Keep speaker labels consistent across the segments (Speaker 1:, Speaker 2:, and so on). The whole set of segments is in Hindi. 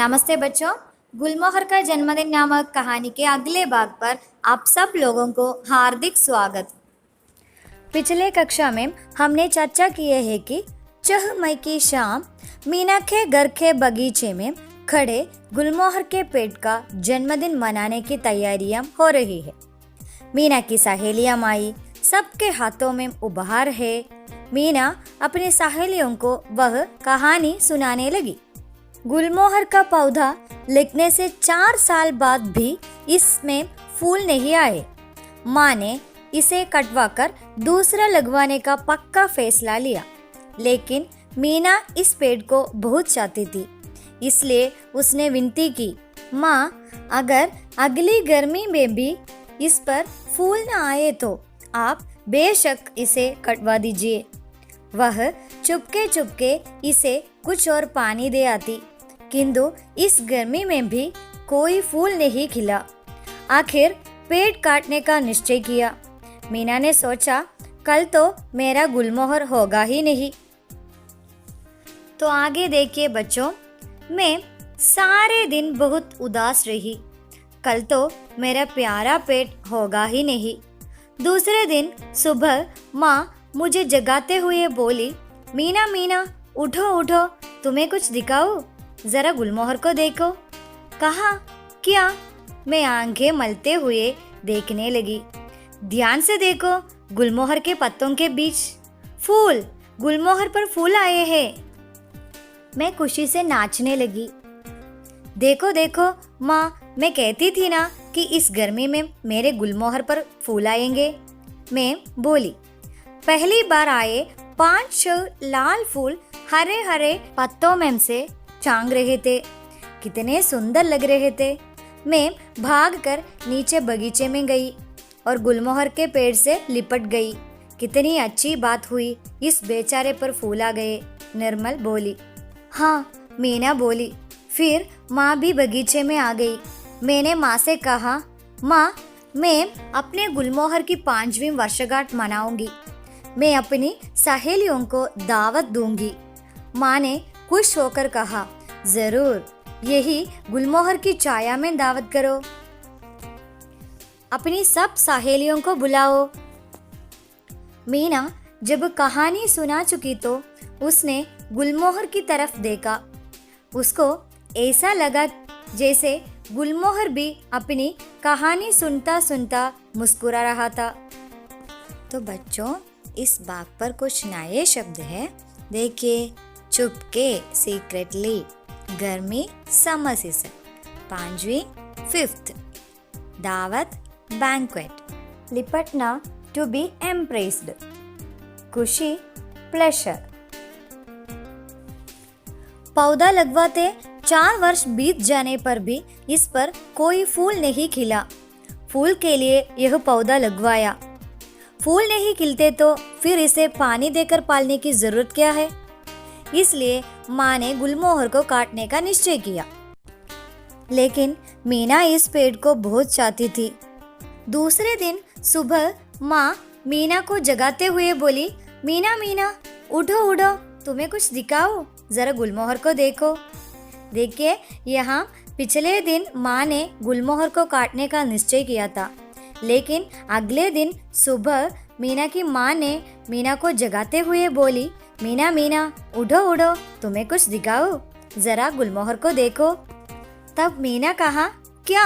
Speaker 1: नमस्ते बच्चों। गुलमोहर का जन्मदिन नामक कहानी के अगले भाग पर आप सब लोगों को हार्दिक स्वागत। पिछले कक्षा में हमने चर्चा की है कि 6 मई की शाम मीना के घर के बगीचे में खड़े गुलमोहर के पेड़ का जन्मदिन मनाने की तैयारियां हो रही है। मीना की सहेलियां आई, सबके हाथों में उपहार है। मीना अपनी सहेलियों को वह कहानी सुनाने लगी। गुलमोहर का पौधा लगने से 4 साल बाद भी इसमें फूल नहीं आए। माँ ने इसे कटवाकर दूसरा लगवाने का पक्का फैसला लिया, लेकिन मीना इस पेड़ को बहुत चाहती थी, इसलिए उसने विनती की, माँ, अगर अगली गर्मी में भी इस पर फूल न आए तो आप बेशक इसे कटवा दीजिए। वह चुपके चुपके इसे कुछ और पानी दे आती, किंतु इस गर्मी में भी कोई फूल नहीं खिला। आखिर पेड़ काटने का निश्चय किया। मीना ने सोचा, कल तो मेरा गुलमोहर होगा ही नहीं। तो आगे देखिए बच्चों, मैं सारे दिन बहुत उदास रही। कल तो मेरा प्यारा पेड़ होगा ही नहीं। दूसरे दिन सुबह माँ मुझे जगाते हुए बोली, मीना मीना, उठो उठो, तुम्हें कुछ दिखाऊं, जरा गुलमोहर को देखो। कहा, क्या? मैं आंखें मलते हुए देखने लगी। ध्यान से देखो, गुलमोहर के पत्तों के बीच फूल, गुलमोहर पर फूल आए हैं। मैं खुशी से नाचने लगी। देखो देखो माँ, मैं कहती थी ना कि इस गर्मी में मेरे गुलमोहर पर फूल आएंगे, मैं बोली। पहली बार आए 5 लाल फूल हरे हरे पत्तों में से चांग रहे थे। कितने सुंदर लग रहे थे। मैं भागकर नीचे बगीचे में गई और गुलमोहर के पेड़ से लिपट गई। कितनी अच्छी बात हुई, इस बेचारे पर फूल आ गए, निर्मल बोली। हाँ, मीना बोली। फिर माँ भी बगीचे में आ गई। मैंने माँ से कहा, माँ, मैं अपने गुलमोहर की 5वीं वर्षगांठ मनाऊंगी। मैं अपनी सहेलियों को दावत दूंगी। माँ ने खुश होकर कहा, जरूर, यही गुलमोहर की छाया में दावत करो। अपनी सब सहेलियों को बुलाओ। मीना जब कहानी सुना चुकी तो उसने गुलमोहर की तरफ देखा। उसको ऐसा लगा जैसे गुलमोहर भी अपनी कहानी सुनता सुनता मुस्कुरा रहा था। तो बच्चों, इस बात पर कुछ नए शब्द हैं, देखिए। चुपके, सीक्रेटली, गर्मी, समर सीजन, 5वीं, 5th, दावत, बैंक्वेट, लिपटना, टू बी एम्प्रेस्ड, खुशी, प्लेशर। पौधा लगवाते 4 वर्ष बीत जाने पर भी इस पर कोई फूल नहीं खिला। फूल के लिए यह पौधा लगवाया। फूल नहीं खिलते तो फिर इसे पानी देकर पालने की जरूरत क्या है? इसलिए माँ ने गुलमोहर को काटने का निश्चय किया। लेकिन मीना इस पेड़ को बहुत चाहती थी। दूसरे दिन सुबह माँ मीना को जगाते हुए बोली, मीना मीना, उठो उठो, तुम्हें कुछ दिखाओ, जरा गुलमोहर को देखो। देखिए, यहाँ पिछले दिन माँ ने गुलमोहर को काटने का निश्चय किया था, लेकिन अगले दिन सुबह मीना की माँ ने मीना को जगाते हुए बोली, मीना मीना, उठो उठो, तुम्हें कुछ दिखाओ, जरा गुलमोहर को देखो। तब मीना कहा, क्या?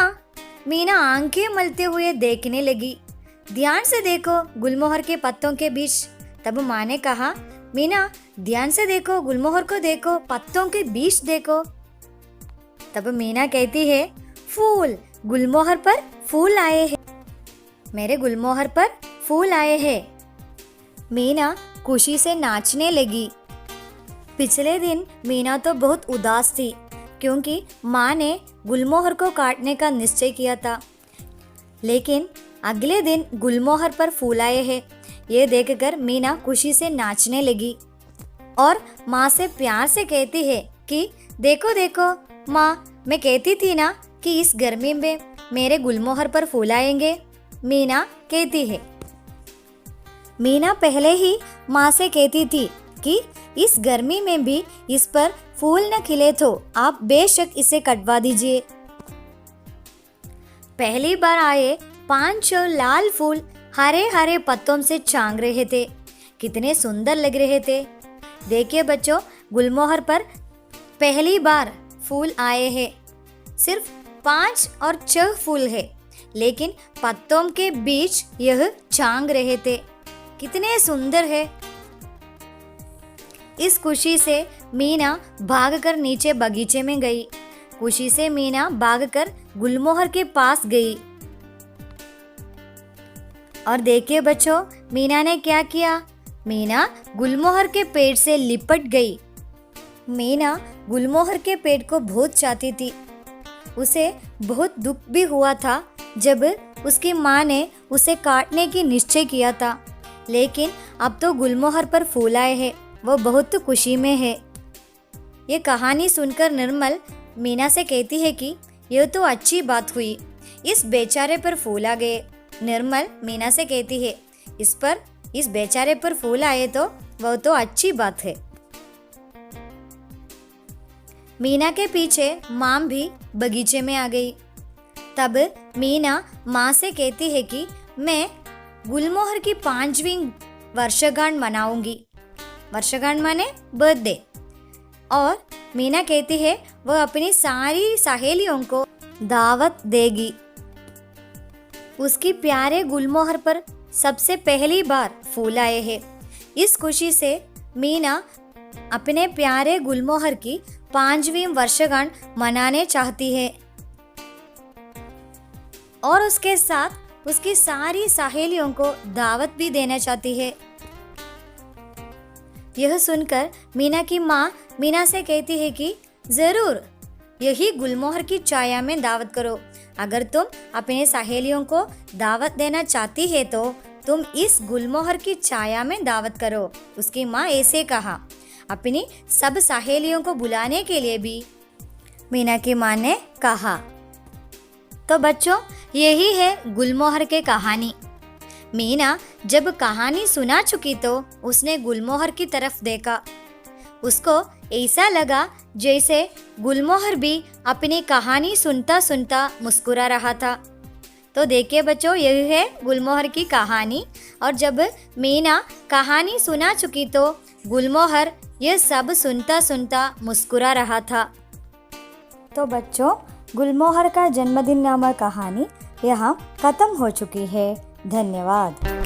Speaker 1: मीना आंखें मलते हुए देखने लगी। ध्यान से देखो, गुलमोहर के पत्तों के बीच। तब माँ ने कहा, मीना, ध्यान से देखो, गुलमोहर को देखो, पत्तों के बीच देखो। तब मीना कहती है, फूल, गुलमोहर पर फूल आए हैं, मेरे गुलमोहर पर फूल आए हैं। मीना खुशी से नाचने लगी। पिछले दिन मीना तो बहुत उदास थी, क्योंकि माँ ने गुलमोहर को काटने का निश्चय किया था। लेकिन अगले दिन गुलमोहर पर फूल आए हैं, ये देखकर मीना खुशी से नाचने लगी और माँ से प्यार से कहती है कि देखो देखो माँ, मैं कहती थी ना कि इस गर्मी में मेरे गुलमोहर पर फूल आएंगे, मीना कहती है। मीना पहले ही माँ से कहती थी कि इस गर्मी में भी इस पर फूल न खिले तो आप बेशक इसे कटवा दीजिए। पहली बार आए 5 लाल फूल हरे हरे पत्तों से छांग रहे थे। कितने सुंदर लग रहे थे। देखिए बच्चों, गुलमोहर पर पहली बार फूल आए हैं। सिर्फ 5 और 6 फूल है, लेकिन पत्तों के बीच यह छांग रहे थे। कितने सुंदर है। इस खुशी से मीना भागकर नीचे बगीचे में गई। खुशी से मीना भागकर गुलमोहर के पास गई। और देखिए बच्चों, मीना ने क्या किया। मीना गुलमोहर के पेड़ से लिपट गई। मीना गुलमोहर के पेड़ को बहुत चाहती थी। उसे बहुत दुख भी हुआ था जब उसकी माँ ने उसे काटने की निश्चय किया था, लेकिन अब तो गुलमोहर पर फूल आए हैं। वो बहुत खुशी में है। ये कहानी सुनकर निर्मल मीना से कहती है कि यह तो अच्छी बात हुई, इस बेचारे पर फूल आ गए। निर्मल मीना से कहती है, इस बेचारे पर फूल आए तो वह तो अच्छी बात है। मीना के पीछे माँ भी बगीचे में आ गई। तब मीना माँ से कहती है कि मैं गुलमोहर की 5वीं वर्षगांठ मनाऊंगी। वर्षगांठ माने बर्थडे। और मीना कहती है वह अपनी सारी सहेलियों को दावत देगी। उसकी प्यारे गुलमोहर पर सबसे पहली बार फूल आए हैं। इस खुशी से मीना अपने प्यारे गुलमोहर की 5वीं वर्षगांठ मनाने चाहती है और उसके साथ उसकी सारी सहेलियों को दावत भी देना चाहती है। यह सुनकर मीना की माँ मीना से कहती है कि जरूर यही गुलमोहर की छाया में दावत करो। अगर तुम अपने सहेलियों को दावत देना चाहती है तो तुम इस गुलमोहर की छाया में दावत करो। उसकी माँ ऐसे कहा। अपनी सब सहेलियों को बुलाने के लिए भी मीना की माँ ने कहा। तो बच्चों, यही है गुलमोहर की कहानी। मीना जब कहानी सुना चुकी तो उसने गुलमोहर की तरफ देखा। उसको ऐसा लगा जैसे गुलमोहर भी अपनी कहानी सुनता सुनता मुस्कुरा रहा था। तो देखिए बच्चों, यही है गुलमोहर की कहानी। और जब मीना कहानी सुना चुकी तो गुलमोहर यह सब सुनता सुनता मुस्कुरा रहा था। तो बच्चों, गुलमोहर का जन्मदिन नामक कहानी यहाँ खत्म हो चुकी है। धन्यवाद।